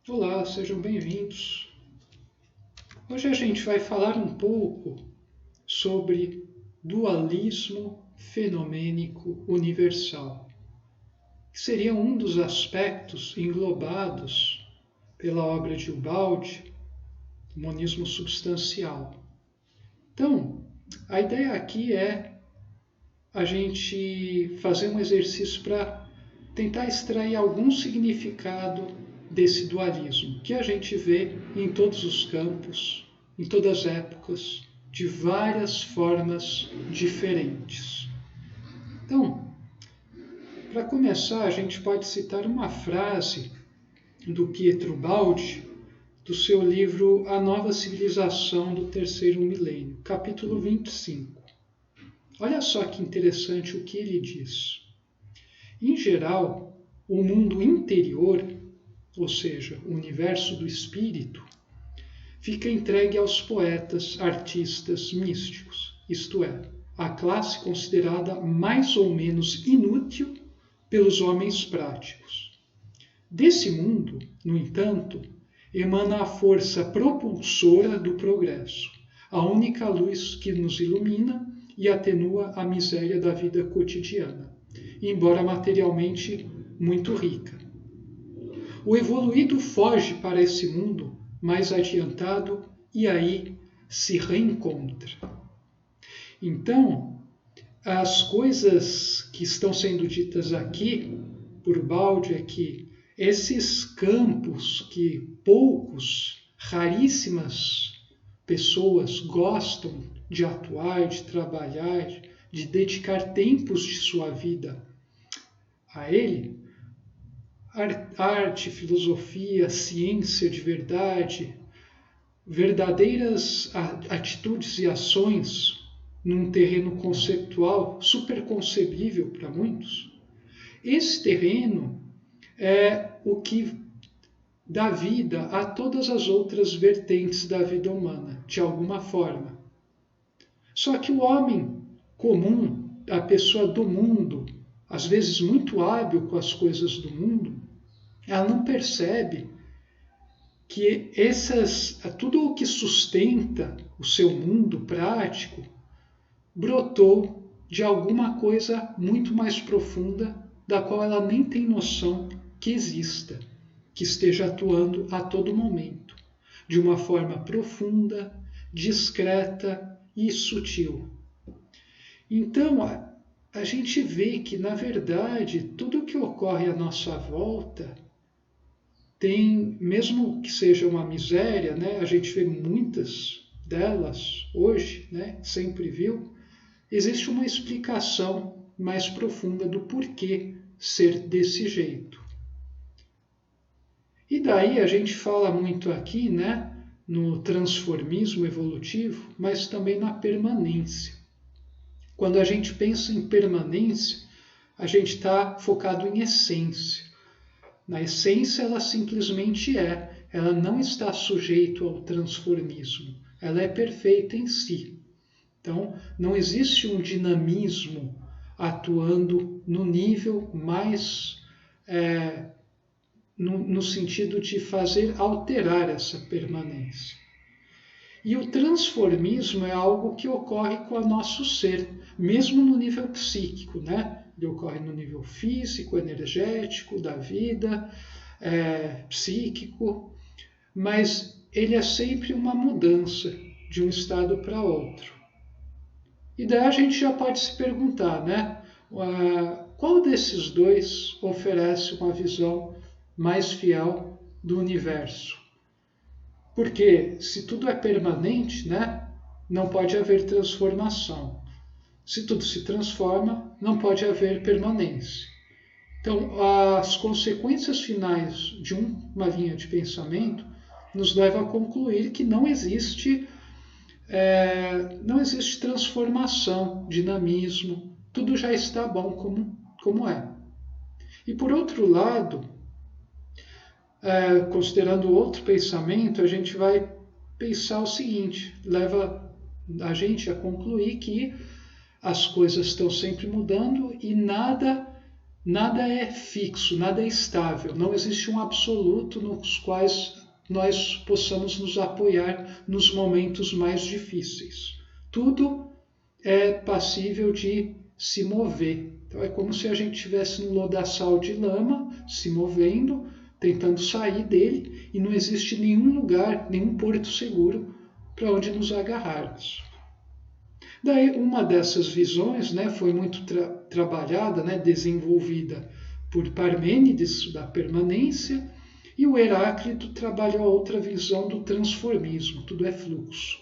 Olá, sejam bem-vindos. Hoje a gente vai falar um pouco sobre dualismo fenomênico universal, que seria um dos aspectos englobados pela obra de Ubaldi, o monismo substancial. Então, a ideia aqui é a gente fazer um exercício para tentar extrair algum significado desse dualismo, que a gente vê em todos os campos, em todas as épocas, de várias formas diferentes. Então, para começar, a gente pode citar uma frase do Pietro Baldi, do seu livro A Nova Civilização do Terceiro Milênio, capítulo 25. Olha só que interessante o que ele diz. Em geral, o mundo interior, ou seja, o universo do espírito, fica entregue aos poetas, artistas, místicos, isto é, a classe considerada mais ou menos inútil pelos homens práticos. Desse mundo, no entanto, emana a força propulsora do progresso, a única luz que nos ilumina e atenua a miséria da vida cotidiana, embora materialmente muito rica. O evoluído foge para esse mundo mais adiantado e aí se reencontra. Então, as coisas que estão sendo ditas aqui por Baldi é que esses campos que raríssimas pessoas gostam de atuar, de trabalhar, de dedicar tempos de sua vida a ele, arte, filosofia, ciência de verdade, verdadeiras atitudes e ações num terreno conceptual superconcebível para muitos. Esse terreno é o que dá vida a todas as outras vertentes da vida humana, de alguma forma. Só que o homem comum, a pessoa do mundo, às vezes muito hábil com as coisas do mundo, ela não percebe que tudo o que sustenta o seu mundo prático brotou de alguma coisa muito mais profunda da qual ela nem tem noção que exista, que esteja atuando a todo momento, de uma forma profunda, discreta e sutil. Então, a gente vê que, na verdade, tudo o que ocorre à nossa volta tem, mesmo que seja uma miséria, né, a gente vê muitas delas hoje, né, sempre viu, existe uma explicação mais profunda do porquê ser desse jeito. E daí a gente fala muito aqui, né, no transformismo evolutivo, mas também na permanência. Quando a gente pensa em permanência, a gente está focado em essência. Na essência, ela simplesmente é. Ela não está sujeita ao transformismo. Ela é perfeita em si. Então, não existe um dinamismo atuando no nível mais... no sentido de fazer alterar essa permanência. E o transformismo é algo que ocorre com o nosso ser, mesmo no nível psíquico, né? Ele ocorre no nível físico, energético, da vida, psíquico, mas ele é sempre uma mudança de um estado para outro. E daí a gente já pode se perguntar, né? Qual desses dois oferece uma visão mais fiel do universo? Porque se tudo é permanente, né, não pode haver transformação. Se tudo se transforma, não pode haver permanência. Então, as consequências finais de uma linha de pensamento nos levam a concluir que não existe transformação, dinamismo, tudo já está bom como é. E por outro lado, considerando outro pensamento, a gente vai pensar o seguinte, leva a gente a concluir que as coisas estão sempre mudando e nada nada é fixo, nada é estável, não existe um absoluto nos quais nós possamos nos apoiar nos momentos mais difíceis. Tudo é passível de se mover. Então é como se a gente estivesse num lodaçal de lama, se movendo, tentando sair dele, e não existe nenhum lugar, nenhum porto seguro para onde nos agarrarmos. Daí uma dessas visões, né, foi muito trabalhada, né, desenvolvida por Parmênides, da permanência, e o Heráclito trabalhou a outra visão do transformismo, tudo é fluxo.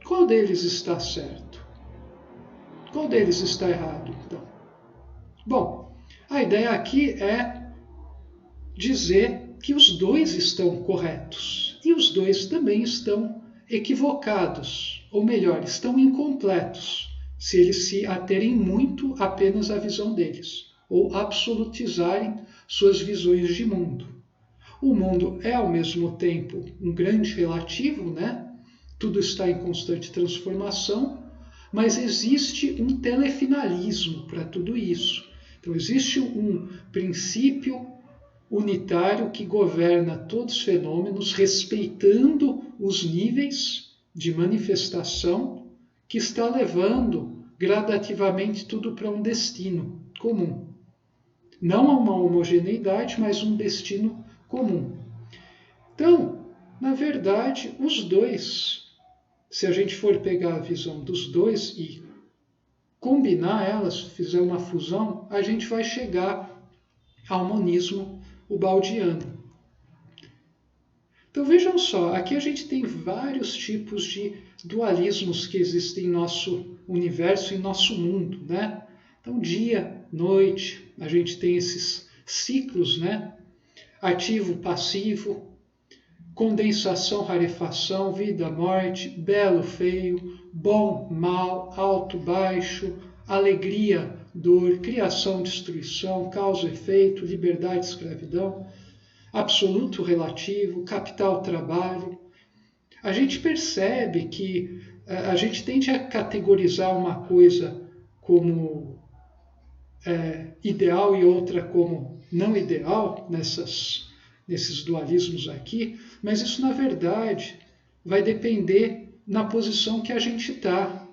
Qual deles está certo? Qual deles está errado, então? Bom, a ideia aqui é dizer que os dois estão corretos e os dois também estão equivocados, ou melhor, estão incompletos, se eles se aterem muito apenas à visão deles, ou absolutizarem suas visões de mundo. O mundo é, ao mesmo tempo, um grande relativo, né? Tudo está em constante transformação, mas existe um telefinalismo para tudo isso. Então, existe um princípio unitário que governa todos os fenômenos, respeitando os níveis de manifestação, que está levando gradativamente tudo para um destino comum. Não a uma homogeneidade, mas um destino comum. Então, na verdade, os dois, se a gente for pegar a visão dos dois e combinar elas, fizer uma fusão, a gente vai chegar ao monismo ubaldiano. Então vejam só, aqui a gente tem vários tipos de dualismos que existem em nosso universo, em nosso mundo, né? Então dia, noite, a gente tem esses ciclos, né? Ativo, passivo, condensação, rarefação, vida, morte, belo, feio, bom, mal, alto, baixo, alegria, dor, criação, destruição, causa, efeito, liberdade, escravidão, absoluto, relativo, capital, trabalho. A gente percebe que a gente tende a categorizar uma coisa como ideal e outra como não ideal nesses dualismos aqui, mas isso na verdade vai depender na posição que a gente está.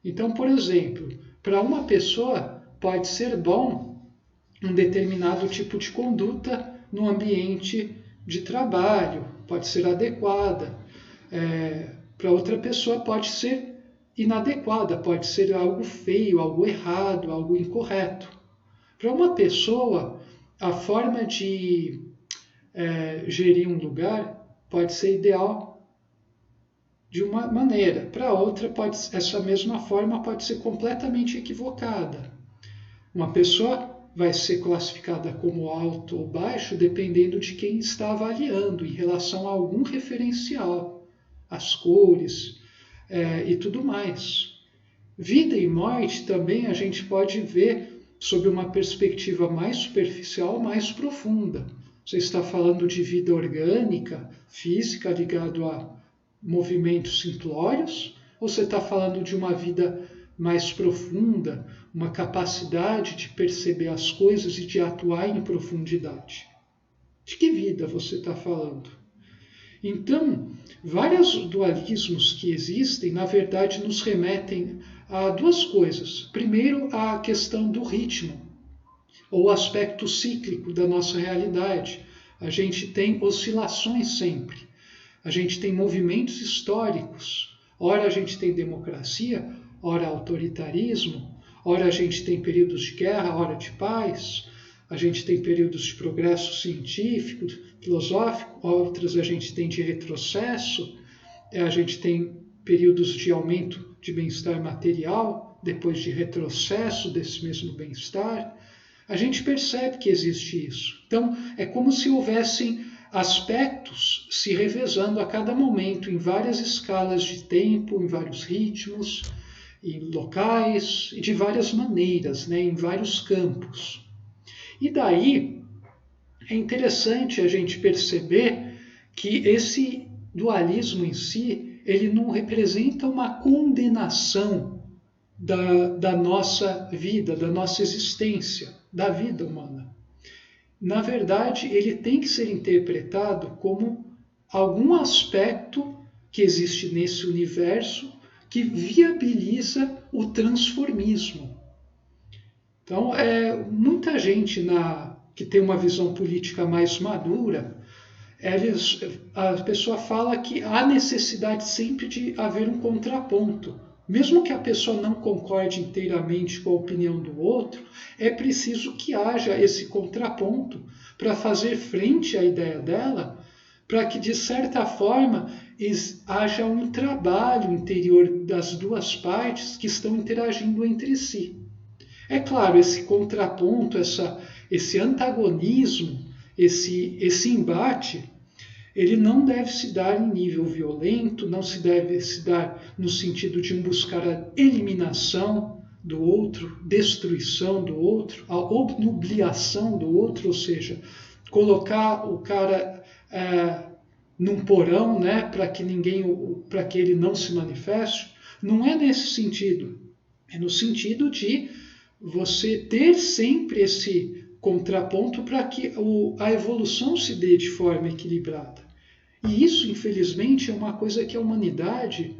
Então, por exemplo, para uma pessoa pode ser bom um determinado tipo de conduta no ambiente de trabalho, pode ser adequada. Para outra pessoa pode ser inadequada, pode ser algo feio, algo errado, algo incorreto. Para uma pessoa, a forma de gerir um lugar pode ser ideal de uma maneira, para outra essa mesma forma pode ser completamente equivocada. Uma pessoa vai ser classificada como alto ou baixo dependendo de quem está avaliando em relação a algum referencial, as cores e tudo mais. Vida e morte também a gente pode ver sob uma perspectiva mais superficial, mais profunda. Você está falando de vida orgânica, física, ligado a movimentos simplórios, ou você está falando de uma vida mais profunda, uma capacidade de perceber as coisas e de atuar em profundidade? De que vida você está falando? Então, vários dualismos que existem, na verdade, nos remetem a duas coisas. Primeiro, a questão do ritmo, ou aspecto cíclico da nossa realidade. A gente tem oscilações sempre. A gente tem movimentos históricos. Ora a gente tem democracia, ora autoritarismo, ora a gente tem períodos de guerra, ora de paz. A gente tem períodos de progresso científico, filosófico, outras a gente tem de retrocesso. A gente tem períodos de aumento de bem-estar material, depois de retrocesso desse mesmo bem-estar. A gente percebe que existe isso. Então, é como se houvessem aspectos se revezando a cada momento, em várias escalas de tempo, em vários ritmos, em locais, e de várias maneiras, né, em vários campos. E daí, é interessante a gente perceber que esse dualismo em si, ele não representa uma condenação da nossa vida, da nossa existência, da vida humana. Na verdade, ele tem que ser interpretado como algum aspecto que existe nesse universo que viabiliza o transformismo. Então, muita gente que tem uma visão política mais madura, a pessoa fala que há necessidade sempre de haver um contraponto. Mesmo que a pessoa não concorde inteiramente com a opinião do outro, é preciso que haja esse contraponto para fazer frente à ideia dela, para que, de certa forma, haja um trabalho interior das duas partes que estão interagindo entre si. É claro, esse contraponto, esse antagonismo, esse embate, ele não deve se dar em nível violento, não se deve se dar no sentido de buscar a eliminação do outro, destruição do outro, a obnubilação do outro, ou seja, colocar o cara num porão, né, para que ele não se manifeste. Não é nesse sentido. É no sentido de você ter sempre esse contraponto para que a evolução se dê de forma equilibrada. E isso, infelizmente, é uma coisa que a humanidade,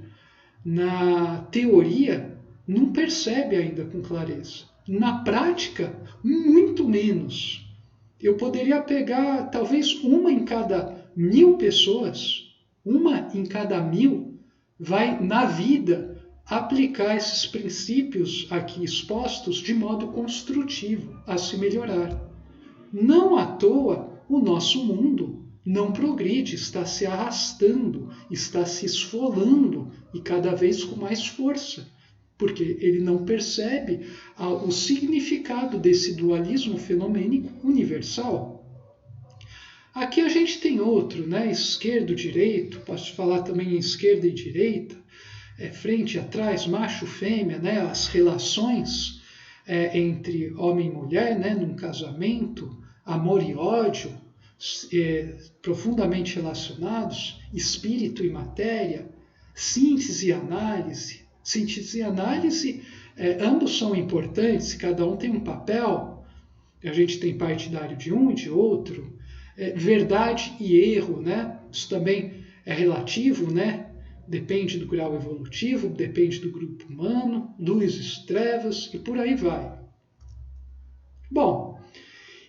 na teoria, não percebe ainda com clareza. Na prática, muito menos. Eu poderia pegar talvez uma em cada 1000 pessoas, uma em cada 1000 vai, na vida, aplicar esses princípios aqui expostos de modo construtivo, a se melhorar. Não à toa, o nosso mundo não progride, está se arrastando, está se esfolando e cada vez com mais força, porque ele não percebe o significado desse dualismo fenomênico universal. Aqui a gente tem outro, né? Esquerdo, direito, posso falar também em esquerda e direita, frente, atrás, macho, fêmea, né? As relações entre homem e mulher, né? Num casamento, amor e ódio, profundamente relacionados, espírito e matéria, síntese e análise. Síntese e análise, ambos são importantes, cada um tem um papel, a gente tem partidário de um e de outro, verdade e erro, né? Isso também é relativo, né? Depende do grau evolutivo, depende do grupo humano, luzes, trevas e por aí vai. Bom,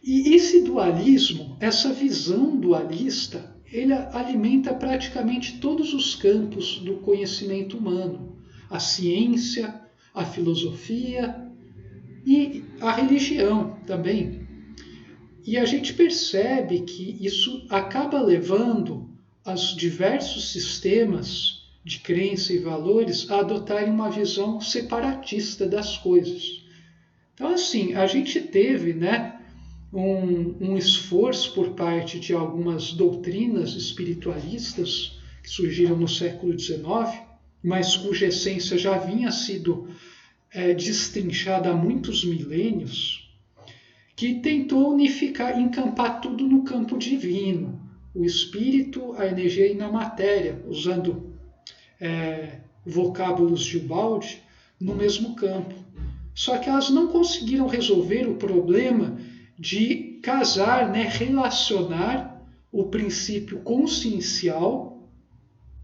e esse dualismo, essa visão dualista, ele alimenta praticamente todos os campos do conhecimento humano. A ciência, a filosofia e a religião também. E a gente percebe que isso acaba levando os diversos sistemas de crença e valores a adotarem uma visão separatista das coisas. Então, assim, a gente teve, né, um esforço por parte de algumas doutrinas espiritualistas que surgiram no século XIX, mas cuja essência já vinha sido destrinchada há muitos milênios, que tentou unificar, encampar tudo no campo divino, o espírito, a energia e na matéria, usando vocábulos de Ubaldi, no mesmo campo. Só que elas não conseguiram resolver o problema de casar, né, relacionar o princípio consciencial,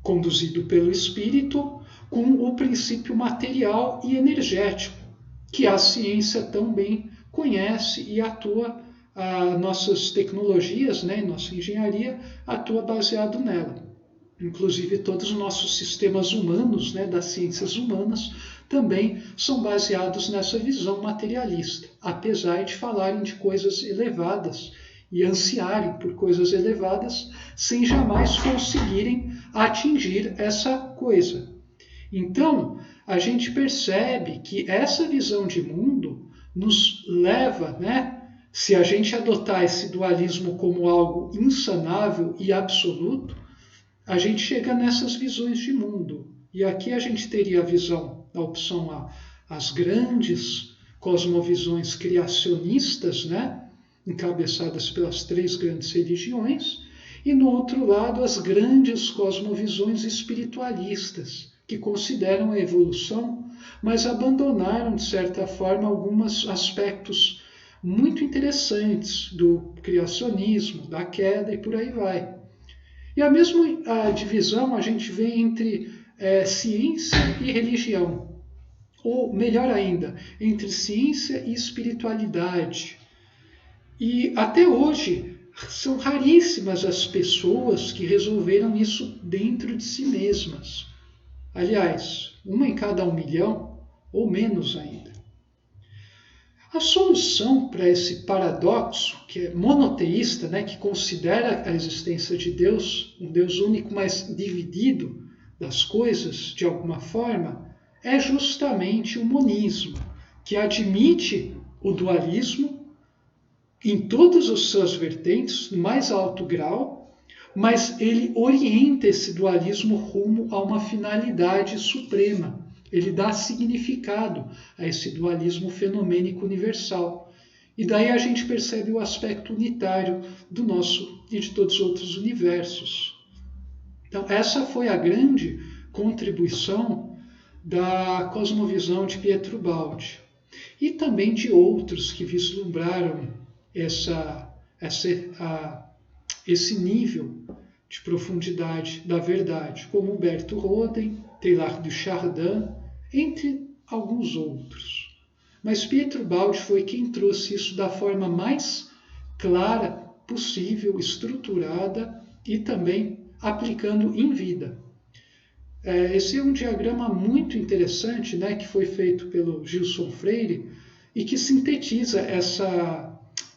conduzido pelo espírito, com o princípio material e energético, que a ciência tão bem conhece e atua, nossas tecnologias, né, nossa engenharia atua baseado nela. Inclusive todos os nossos sistemas humanos, né, das ciências humanas, também são baseados nessa visão materialista, apesar de falarem de coisas elevadas e ansiarem por coisas elevadas, sem jamais conseguirem atingir essa coisa. Então, a gente percebe que essa visão de mundo nos leva, né, se a gente adotar esse dualismo como algo insanável e absoluto, a gente chega nessas visões de mundo. E aqui a gente teria a visão, a opção A, as grandes cosmovisões criacionistas, né, encabeçadas pelas 3 grandes religiões, e no outro lado as grandes cosmovisões espiritualistas, que consideram a evolução mas abandonaram, de certa forma, alguns aspectos muito interessantes do criacionismo, da queda e por aí vai. E a mesma divisão a gente vê entre ciência e religião, ou melhor ainda, entre ciência e espiritualidade. E até hoje são raríssimas as pessoas que resolveram isso dentro de si mesmas. Aliás, 1 em cada 1 milhão, ou menos ainda. A solução para esse paradoxo, que é monoteísta, né, que considera a existência de Deus, um Deus único, mas dividido das coisas de alguma forma, é justamente o monismo, que admite o dualismo em todas as suas vertentes, no mais alto grau, mas ele orienta esse dualismo rumo a uma finalidade suprema. Ele dá significado a esse dualismo fenomênico universal. E daí a gente percebe o aspecto unitário do nosso e de todos os outros universos. Então, essa foi a grande contribuição da cosmovisão de Pietro Baldi. E também de outros que vislumbraram esse nível de profundidade da verdade, como Humberto Roden, Teilhard de Chardin, entre alguns outros. Mas Pietro Baldi foi quem trouxe isso da forma mais clara possível, estruturada e também aplicando em vida. Esse é um diagrama muito interessante, né, que foi feito pelo Gilson Freire e que sintetiza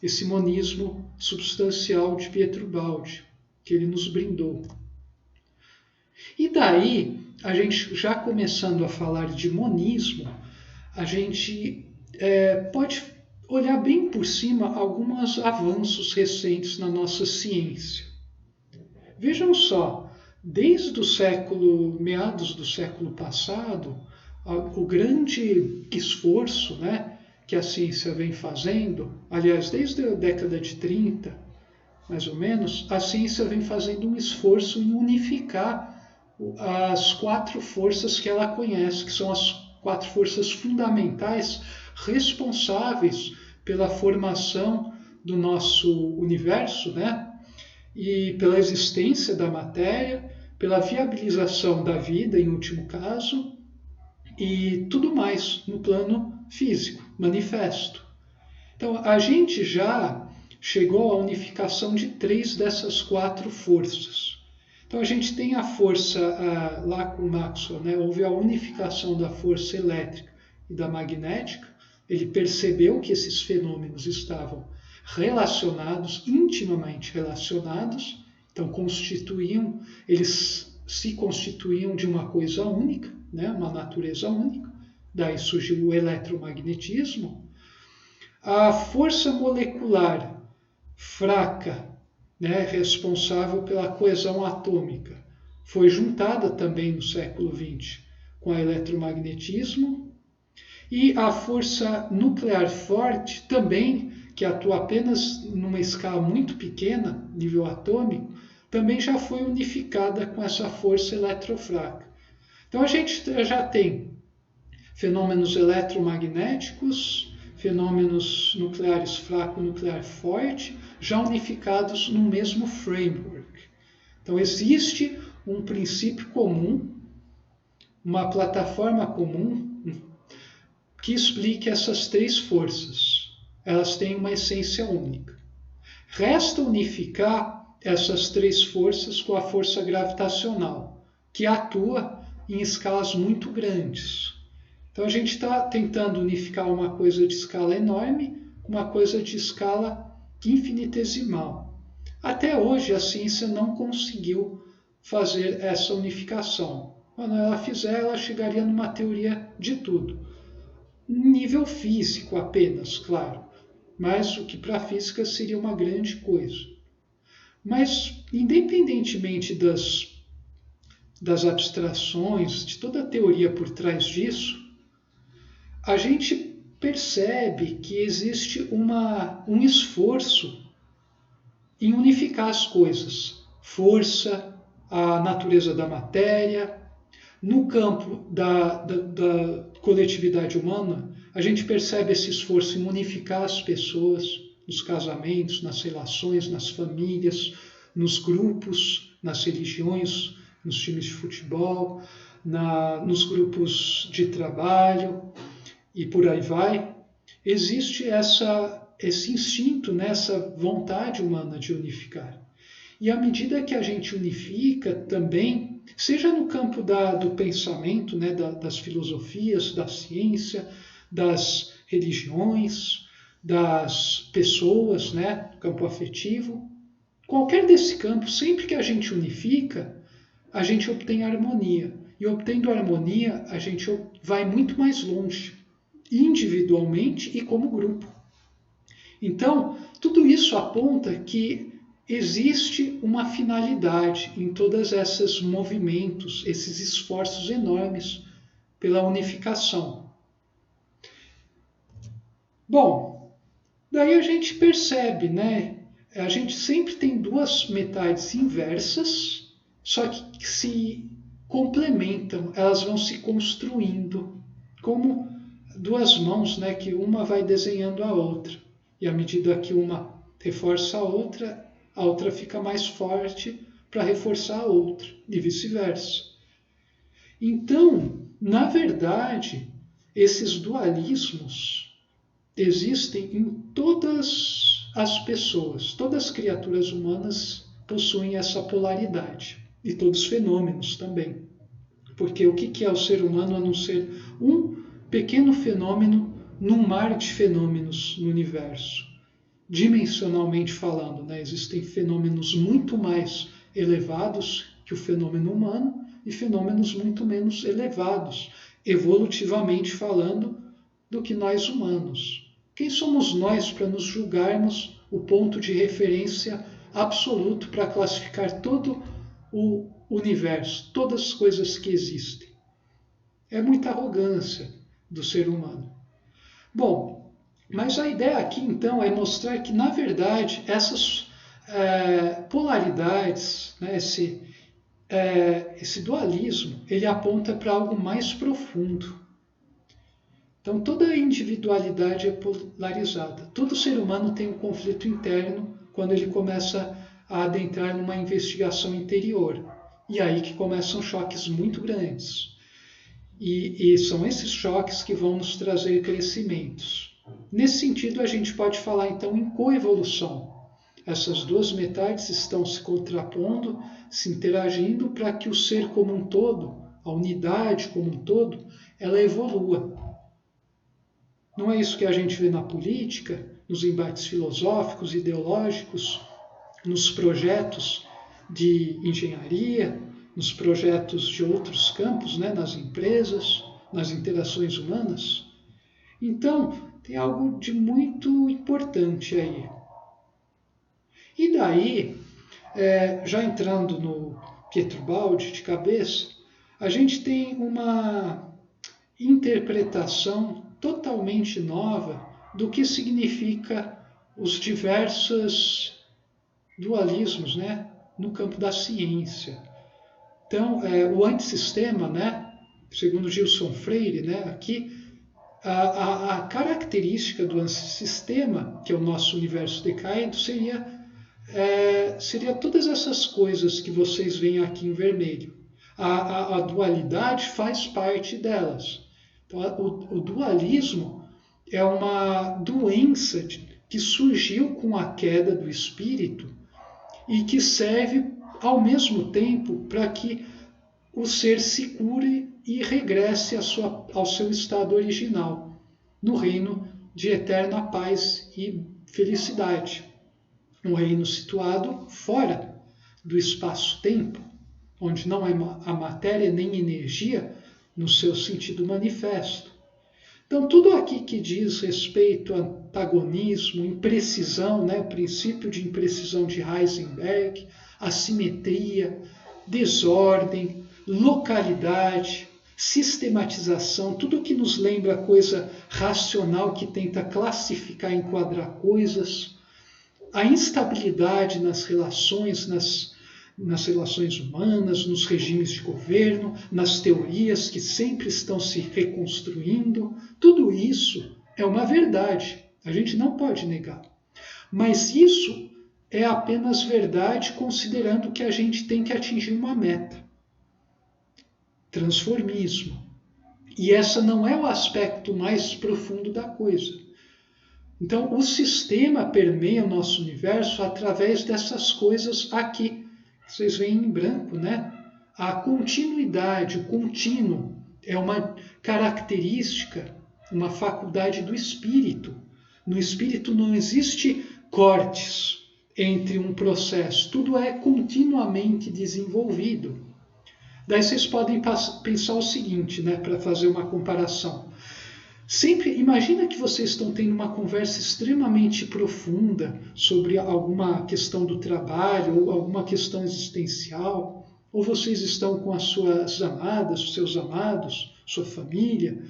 esse monismo substancial de Pietro Baldi, que ele nos brindou. E daí, a gente já começando a falar de monismo, a gente pode olhar bem por cima alguns avanços recentes na nossa ciência. Vejam só, desde meados do século passado, o grande esforço, né, que a ciência vem fazendo, aliás, desde a década de 30, mais ou menos, a ciência vem fazendo um esforço em unificar as 4 forças que ela conhece, que são as 4 forças fundamentais responsáveis pela formação do nosso universo, né? E pela existência da matéria, pela viabilização da vida, em último caso, e tudo mais no plano físico, manifesto. Então, a gente já chegou à unificação de 3 dessas 4 forças. Então, a gente tem a força, lá com Maxwell, né, houve a unificação da força elétrica e da magnética. Ele percebeu que esses fenômenos estavam relacionados, intimamente relacionados, então eles se constituíam de uma coisa única, né, uma natureza única. Daí surgiu o eletromagnetismo. A força molecular fraca, né, responsável pela coesão atômica, foi juntada também no século XX com o eletromagnetismo. E a força nuclear forte também, que atua apenas numa escala muito pequena, nível atômico, também já foi unificada com essa força eletrofraca. Então a gente já tem fenômenos eletromagnéticos, fenômenos nucleares fraco e nuclear forte, já unificados no mesmo framework. Então existe um princípio comum, uma plataforma comum que explique essas 3 forças. Elas têm uma essência única. Resta unificar essas 3 forças com a força gravitacional, que atua em escalas muito grandes. Então a gente está tentando unificar uma coisa de escala enorme com uma coisa de escala infinitesimal. Até hoje a ciência não conseguiu fazer essa unificação. Quando ela fizer, ela chegaria numa teoria de tudo. Nível físico apenas, claro, mas o que para a física seria uma grande coisa. Mas, independentemente das abstrações, de toda a teoria por trás disso, a gente percebe que existe um esforço em unificar as coisas. Força, a natureza da matéria, No campo da coletividade humana, a gente percebe esse esforço em unificar as pessoas nos casamentos, nas relações, nas famílias, nos grupos, nas religiões, nos times de futebol, nos grupos de trabalho e por aí vai. Existe esse instinto, essa vontade humana de unificar. E à medida que a gente unifica também, seja no campo do pensamento, das filosofias, da ciência, das religiões, das pessoas, no campo afetivo, qualquer desse campo, sempre que a gente unifica, a gente obtém harmonia. E obtendo harmonia, a gente vai muito mais longe, individualmente e como grupo. Então, tudo isso aponta que existe uma finalidade em todos esses movimentos, esses esforços enormes pela unificação. Bom, daí a gente percebe, a gente sempre tem duas metades inversas, só que se complementam, elas vão se construindo como duas mãos, que uma vai desenhando a outra. E à medida que uma reforça a outra fica mais forte para reforçar a outra, e vice-versa. Então, na verdade, esses dualismos existem em todas as pessoas, todas as criaturas humanas possuem essa polaridade, e todos os fenômenos também. Porque o que é o ser humano a não ser um pequeno fenômeno num mar de fenômenos no universo? Dimensionalmente falando, existem fenômenos muito mais elevados que o fenômeno humano e fenômenos muito menos elevados, evolutivamente falando, do que nós humanos. Quem somos nós para nos julgarmos o ponto de referência absoluto para classificar todo o universo, todas as coisas que existem? É muita arrogância do ser humano. Bom, mas a ideia aqui então é mostrar que, na verdade, essas polaridades, esse dualismo, ele aponta para algo mais profundo. Então, toda a individualidade é polarizada. Todo ser humano tem um conflito interno quando ele começa a adentrar numa investigação interior. E aí que começam choques muito grandes. E são esses choques que vão nos trazer crescimentos. Nesse sentido, a gente pode falar então em coevolução. Essas duas metades estão se contrapondo, se interagindo para que o ser como um todo, a unidade como um todo, ela evolua. Não é isso que a gente vê na política, nos embates filosóficos, ideológicos, nos projetos de engenharia, nos projetos de outros campos, nas empresas, nas interações humanas? Então, tem algo de muito importante aí. E daí, já entrando no Pietro Baldi de cabeça, a gente tem uma interpretação totalmente nova do que significa os diversos dualismos, no campo da ciência. Então, o antissistema, segundo Gilson Freire, aqui, a característica do antissistema, que é o nosso universo decaído, seria todas essas coisas que vocês veem aqui em vermelho. A dualidade faz parte delas. Então, o dualismo é uma doença que surgiu com a queda do espírito e que serve ao mesmo tempo para que o ser se cure e regresse ao seu estado original, no reino de eterna paz e felicidade. Um reino situado fora do espaço-tempo, onde não há matéria nem energia no seu sentido manifesto. Então, tudo aqui que diz respeito a antagonismo, imprecisão, o princípio de imprecisão de Heisenberg, assimetria, desordem, localidade, sistematização, tudo que nos lembra coisa racional que tenta classificar e enquadrar coisas, a instabilidade nas relações, nas relações humanas, nos regimes de governo, nas teorias que sempre estão se reconstruindo. Tudo isso é uma verdade, a gente não pode negar. Mas isso é apenas verdade considerando que a gente tem que atingir uma meta. Transformismo. E essa não é o aspecto mais profundo da coisa. Então, o sistema permeia o nosso universo através dessas coisas aqui. Vocês veem em branco, né? A continuidade, o contínuo, é uma característica, uma faculdade do espírito. No espírito não existe cortes entre um processo, tudo é continuamente desenvolvido. Daí vocês podem pensar o seguinte, né, para fazer uma comparação. Sempre imagina que vocês estão tendo uma conversa extremamente profunda sobre alguma questão do trabalho ou alguma questão existencial, ou vocês estão com as suas amadas, os seus amados, sua família,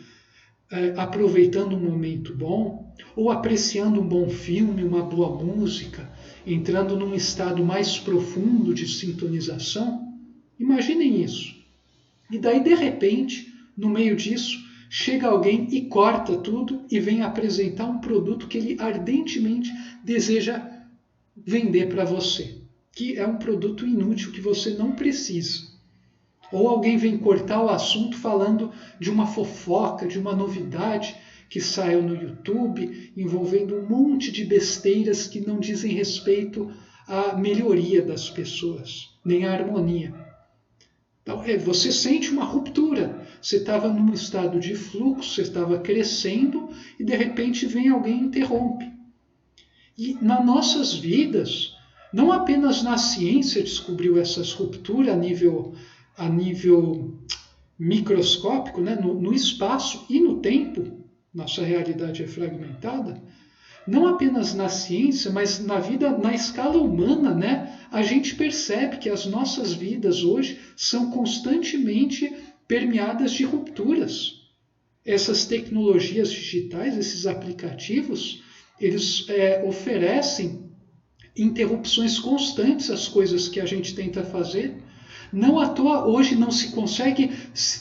aproveitando um momento bom, ou apreciando um bom filme, uma boa música, entrando num estado mais profundo de sintonização. Imaginem isso. E daí, de repente, no meio disso, chega alguém e corta tudo e vem apresentar um produto que ele ardentemente deseja vender para você, que é um produto inútil que você não precisa. Ou alguém vem cortar o assunto falando de uma fofoca, de uma novidade que saiu no YouTube, envolvendo um monte de besteiras que não dizem respeito à melhoria das pessoas, nem à harmonia. Então, você sente uma ruptura. Você estava num estado de fluxo, você estava crescendo e de repente vem alguém e interrompe. E nas nossas vidas, não apenas na ciência descobriu essas rupturas a nível microscópico, né? No espaço e no tempo, nossa realidade é fragmentada. Não apenas na ciência, mas na vida, na escala humana, né? A gente percebe que as nossas vidas hoje são constantemente permeadas de rupturas. Essas tecnologias digitais, esses aplicativos, eles oferecem interrupções constantes às coisas que a gente tenta fazer. Não à toa, hoje não se consegue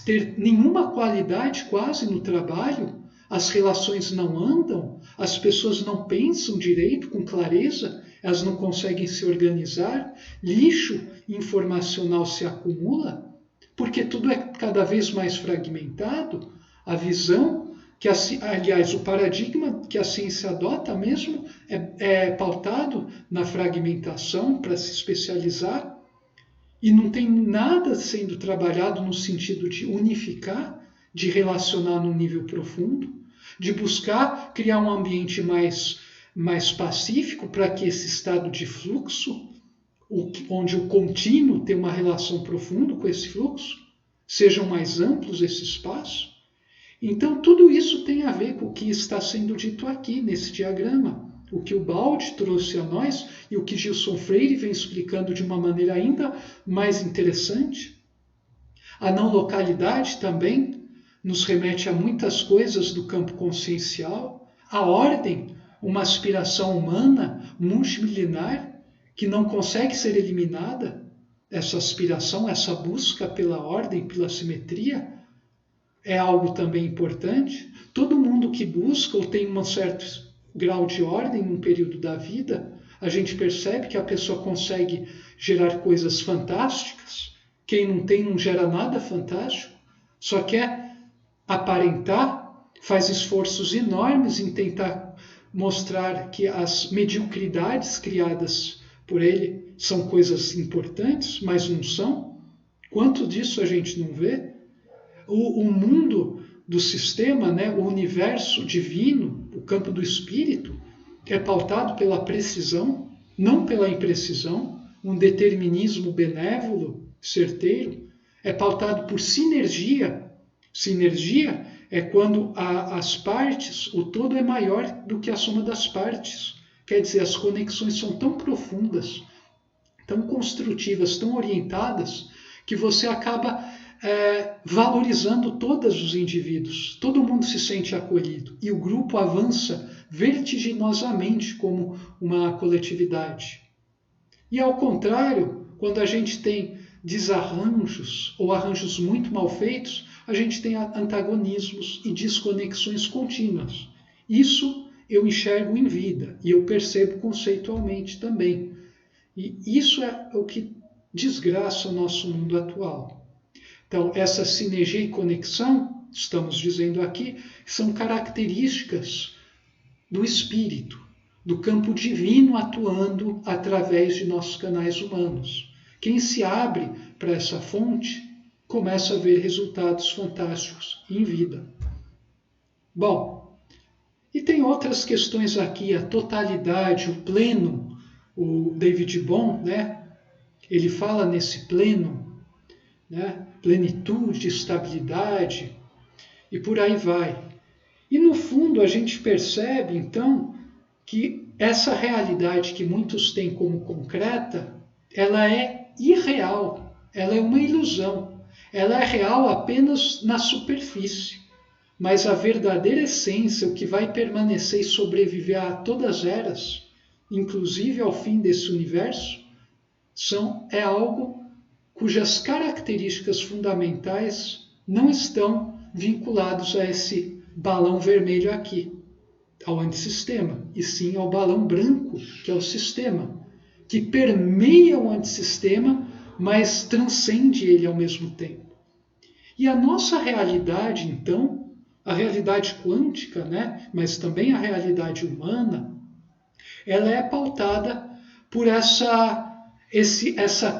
ter nenhuma qualidade quase no trabalho, as relações não andam, as pessoas não pensam direito, com clareza, elas não conseguem se organizar, lixo informacional se acumula, porque tudo é cada vez mais fragmentado. A visão, aliás, o paradigma que a ciência adota mesmo é pautado na fragmentação para se especializar, e não tem nada sendo trabalhado no sentido de unificar, de relacionar num nível profundo, de buscar criar um ambiente mais pacífico para que esse estado de fluxo, onde o contínuo tem uma relação profunda com esse fluxo, sejam mais amplos esse espaço. Então, tudo isso tem a ver com o que está sendo dito aqui nesse diagrama. O que o Baldi trouxe a nós e o que Gilson Freire vem explicando de uma maneira ainda mais interessante. A não localidade também nos remete a muitas coisas do campo consciencial. A ordem, uma aspiração humana multimilenar que não consegue ser eliminada. Essa aspiração, essa busca pela ordem, pela simetria, é algo também importante. Todo mundo que busca ou tem um certo grau de ordem num período da vida, a gente percebe que a pessoa consegue gerar coisas fantásticas. Quem não tem não gera nada fantástico, só quer aparentar, faz esforços enormes em tentar mostrar que as mediocridades criadas por ele são coisas importantes, mas não são. Quanto disso a gente não vê? O mundo do sistema, né, o universo divino, o campo do espírito, é pautado pela precisão, não pela imprecisão, um determinismo benévolo, certeiro, é pautado por sinergia. Sinergia é quando as partes, o todo é maior do que a soma das partes. Quer dizer, as conexões são tão profundas, tão construtivas, tão orientadas, que você acaba valorizando todos os indivíduos. Todo mundo se sente acolhido e o grupo avança vertiginosamente como uma coletividade. E ao contrário, quando a gente tem desarranjos ou arranjos muito mal feitos, a gente tem antagonismos e desconexões contínuas. Isso eu enxergo em vida e eu percebo conceitualmente também. E isso é o que desgraça o nosso mundo atual. Então, essa sinergia e conexão, estamos dizendo aqui, são características do espírito, do campo divino atuando através de nossos canais humanos. Quem se abre para essa fonte começa a ver resultados fantásticos em vida. Bom, e tem outras questões aqui, a totalidade, o pleno. O David Bohm, né, ele fala nesse pleno, né, plenitude, estabilidade, e por aí vai. E no fundo a gente percebe, então, que essa realidade que muitos têm como concreta, ela é irreal, ela é uma ilusão. Ela é real apenas na superfície, mas a verdadeira essência, o que vai permanecer e sobreviver a todas as eras, inclusive ao fim desse universo, é algo cujas características fundamentais não estão vinculados a esse balão vermelho aqui, ao antissistema, e sim ao balão branco, que é o sistema, que permeia o antissistema, mas transcende ele ao mesmo tempo. E a nossa realidade, então, a realidade quântica, né, mas também a realidade humana, ela é pautada por essa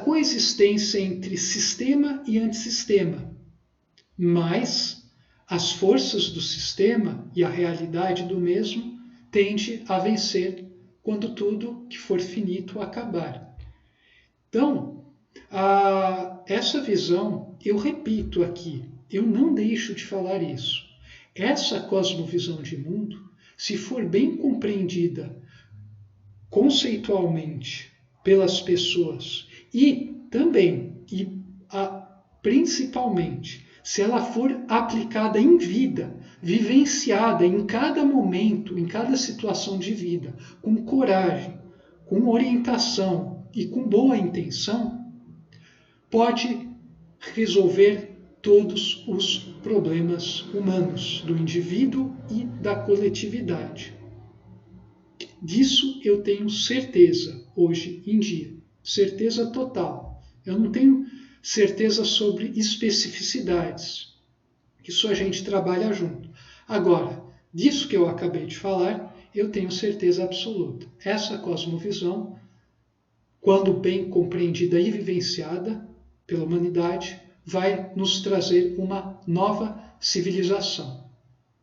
coexistência entre sistema e antissistema. Mas as forças do sistema e a realidade do mesmo tende a vencer quando tudo que for finito acabar. Então, essa visão, eu repito aqui, eu não deixo de falar isso. Essa cosmovisão de mundo, se for bem compreendida conceitualmente pelas pessoas e também, principalmente, se ela for aplicada em vida, vivenciada em cada momento, em cada situação de vida, com coragem, com orientação e com boa intenção, pode resolver todos os problemas humanos, do indivíduo e da coletividade. Disso eu tenho certeza hoje em dia, certeza total. Eu não tenho certeza sobre especificidades. Isso a gente trabalha junto. Agora, disso que eu acabei de falar, eu tenho certeza absoluta. Essa cosmovisão, quando bem compreendida e vivenciada pela humanidade, vai nos trazer uma nova civilização.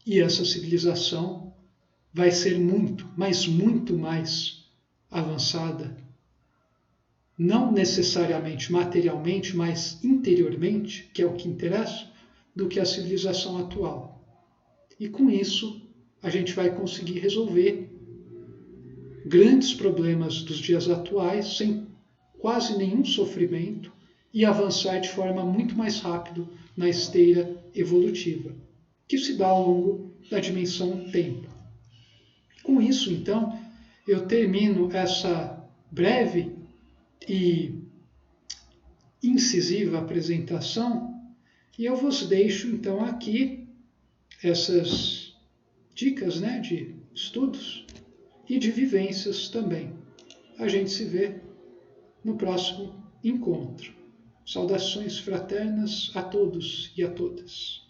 E essa civilização vai ser muito, mas muito mais avançada, não necessariamente materialmente, mas interiormente, que é o que interessa, do que a civilização atual. E com isso, a gente vai conseguir resolver grandes problemas dos dias atuais sem quase nenhum sofrimento e avançar de forma muito mais rápida na esteira evolutiva, que se dá ao longo da dimensão tempo. Com isso, então, eu termino essa breve e incisiva apresentação e eu vos deixo, então, aqui essas dicas, né, de estudos e de vivências também. A gente se vê no próximo encontro. Saudações fraternas a todos e a todas.